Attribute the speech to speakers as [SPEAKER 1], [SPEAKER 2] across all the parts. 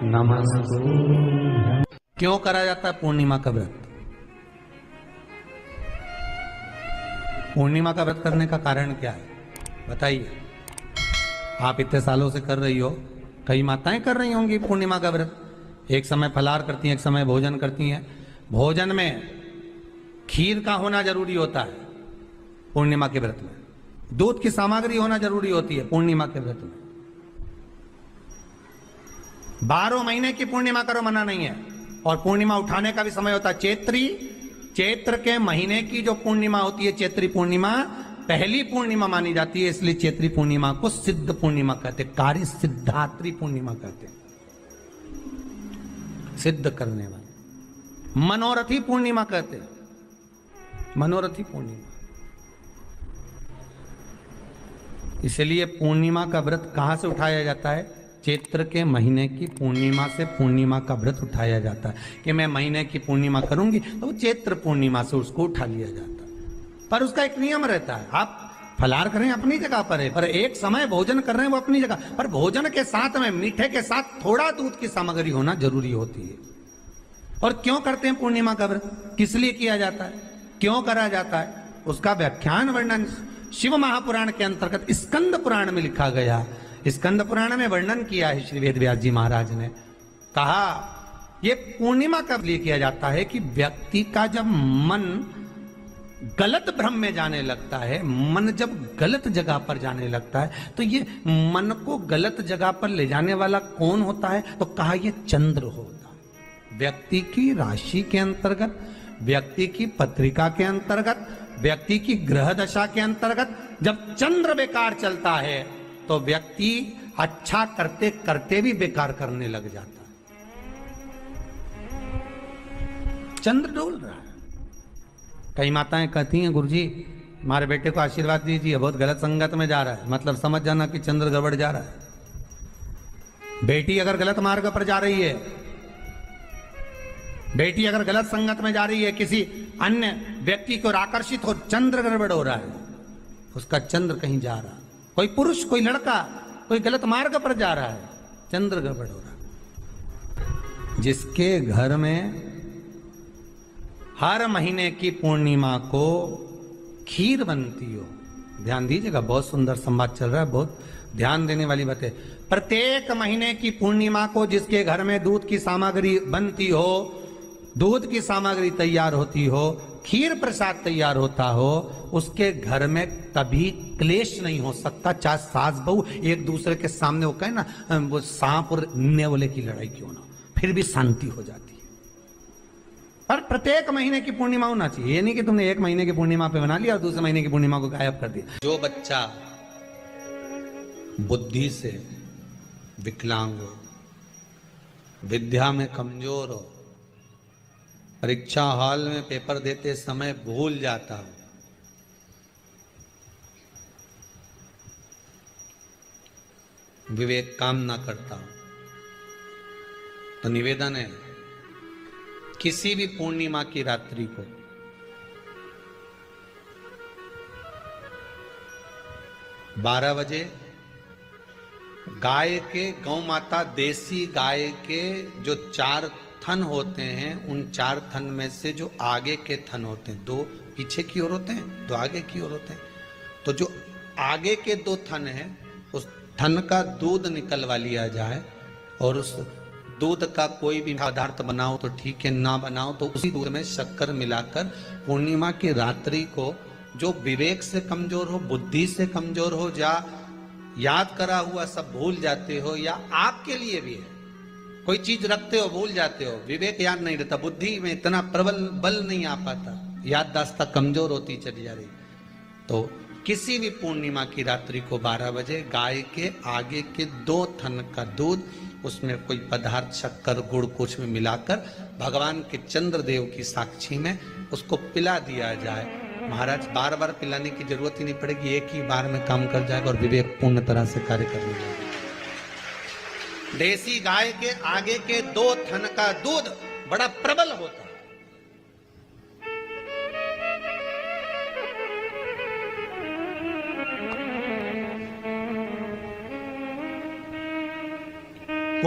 [SPEAKER 1] नमस्ते। क्यों करा जाता है पूर्णिमा का व्रत? पूर्णिमा का व्रत करने का कारण क्या है बताइए? आप इतने सालों से कर रही हो, कई माताएं कर रही होंगी पूर्णिमा का व्रत। एक समय फलाहार करती हैं, एक समय भोजन करती हैं। भोजन में खीर का होना जरूरी होता है पूर्णिमा के व्रत में। दूध की सामग्री होना जरूरी होती है पूर्णिमा के व्रत में। 12 महीने की पूर्णिमा करो, मना नहीं है। और पूर्णिमा उठाने का भी समय होता है चैत्री। चैत्र के महीने की जो पूर्णिमा होती है, चैत्री पूर्णिमा पहली पूर्णिमा मानी जाती है, इसलिए चैत्री पूर्णिमा को सिद्ध पूर्णिमा कहते, कार्य सिद्धात्री पूर्णिमा कहते, सिद्ध करने वाले। मनोरथी पूर्णिमा कहते, मनोरथी पूर्णिमा। इसलिए पूर्णिमा का व्रत कहां से उठाया जाता है? चैत्र के महीने की पूर्णिमा से पूर्णिमा का व्रत उठाया जाता है कि मैं महीने की पूर्णिमा करूंगी तो चैत्र पूर्णिमा से उसको उठा लिया जाता है। पर उसका एक नियम रहता है, आप फलाहार करें अपनी जगह पर है, पर एक समय भोजन कर रहे हैं वो अपनी जगह पर। भोजन के साथ में मीठे के साथ थोड़ा दूध की सामग्री होना जरूरी होती है। और क्यों करते हैं पूर्णिमा का व्रत? किस लिए किया जाता है, क्यों करा जाता है, उसका व्याख्यान वर्णन शिव महापुराण के अंतर्गत स्कंद पुराण में लिखा गया। स्कंद पुराण में वर्णन किया है श्री वेदव्यास जी महाराज ने। कहा यह पूर्णिमा कब लिए किया जाता है कि व्यक्ति का जब मन गलत भ्रम में जाने लगता है, मन जब गलत जगह पर जाने लगता है, तो ये मन को गलत जगह पर ले जाने वाला कौन होता है? तो कहा यह चंद्र होता है। व्यक्ति की राशि के अंतर्गत, व्यक्ति की पत्रिका के अंतर्गत, व्यक्ति की ग्रह दशा के अंतर्गत जब चंद्र बेकार चलता है तो व्यक्ति अच्छा करते करते भी बेकार करने लग जाता है। चंद्र डोल रहा है। कई माताएं कहती हैं गुरुजी हमारे बेटे को आशीर्वाद दीजिए, बहुत गलत संगत में जा रहा है। मतलब समझ जाना कि चंद्र गड़बड़ जा रहा है। बेटी अगर गलत मार्ग पर जा रही है, बेटी अगर गलत संगत में जा रही है, किसी अन्य व्यक्ति को आकर्षित हो, चंद्र गड़बड़ हो रहा है, उसका चंद्र कहीं जा रहा है। कोई पुरुष, कोई लड़का, कोई गलत मार्ग पर जा रहा है, चंद्र गड़बड़ हो रहा है। जिसके घर में हर महीने की पूर्णिमा को खीर बनती हो, ध्यान दीजिएगा, बहुत सुंदर संवाद चल रहा है, बहुत ध्यान देने वाली बात है। प्रत्येक महीने की पूर्णिमा को जिसके घर में दूध की सामग्री बनती हो, दूध की सामग्री तैयार होती हो, खीर प्रसाद तैयार होता हो, उसके घर में कभी क्लेश नहीं हो सकता। चाहे सास बहू एक दूसरे के सामने वो कहे ना, वो सांप और नेवले की लड़ाई क्यों ना, फिर भी शांति हो जाती है। पर प्रत्येक महीने की पूर्णिमा होना चाहिए। ये नहीं कि तुमने एक महीने की पूर्णिमा पे बना लिया और दूसरे महीने की पूर्णिमा को गायब कर दिया। जो बच्चा बुद्धि से विकलांग हो, विद्या में कमजोर हो, परीक्षा हॉल में पेपर देते समय भूल जाता हो, विवेक काम ना करता हो, तो निवेदन है किसी भी पूर्णिमा की रात्रि को बारह बजे गाय के, गौ माता देसी गाय के जो 4 थन होते हैं, उन 4 थन में से जो आगे के थन होते हैं, 2 पीछे की ओर होते हैं, 2 आगे की ओर होते हैं, तो जो आगे के 2 थन हैं उस थन का दूध निकलवा लिया जाए और उस दूध का कोई भी पदार्थ बनाओ तो ठीक है, ना बनाओ तो उसी दूध में शक्कर मिलाकर पूर्णिमा की रात्रि को, जो विवेक से कमजोर हो, बुद्धि से कमजोर हो, या याद करा हुआ सब भूल जाते हो, या आपके लिए भी है कोई चीज रखते हो भूल जाते हो, विवेक याद नहीं रहता, बुद्धि में इतना प्रबल बल नहीं आ पाता, याददाश्त कमजोर होती चली जा रही, तो किसी भी पूर्णिमा की रात्रि को 12 बजे गाय के आगे के 2 थन का दूध, उसमें कोई पदार्थ शक्कर गुड़ कुछ में मिलाकर भगवान के चंद्रदेव की साक्षी में उसको पिला दिया जाए। महाराज बार बार पिलाने की जरूरत ही नहीं पड़ेगी, एक ही बार में काम कर जाएगा और विवेक पूर्ण तरह से कार्य करने लगेगा। देसी गाय के आगे के 2 थन का दूध बड़ा प्रबल होता है।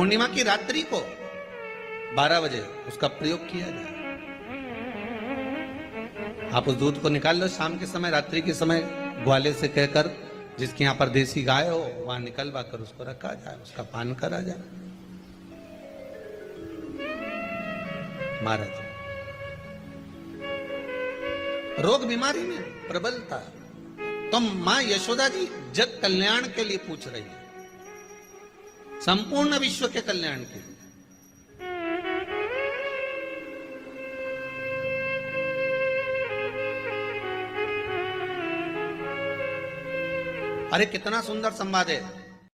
[SPEAKER 1] पूर्णिमा की रात्रि को 12 बजे उसका प्रयोग किया जाए। आप उस दूध को निकाल लो शाम के समय, रात्रि के समय ग्वाले से कहकर जिसके यहां पर देसी गाय हो वहां निकलवा कर उसको रखा जाए, उसका पान करा जाए। महाराज रोग बीमारी में प्रबलता, तो मां यशोदा जी जग कल्याण के लिए पूछ रही है, संपूर्ण विश्व के कल्याण के लिए। अरे कितना सुंदर संवाद है।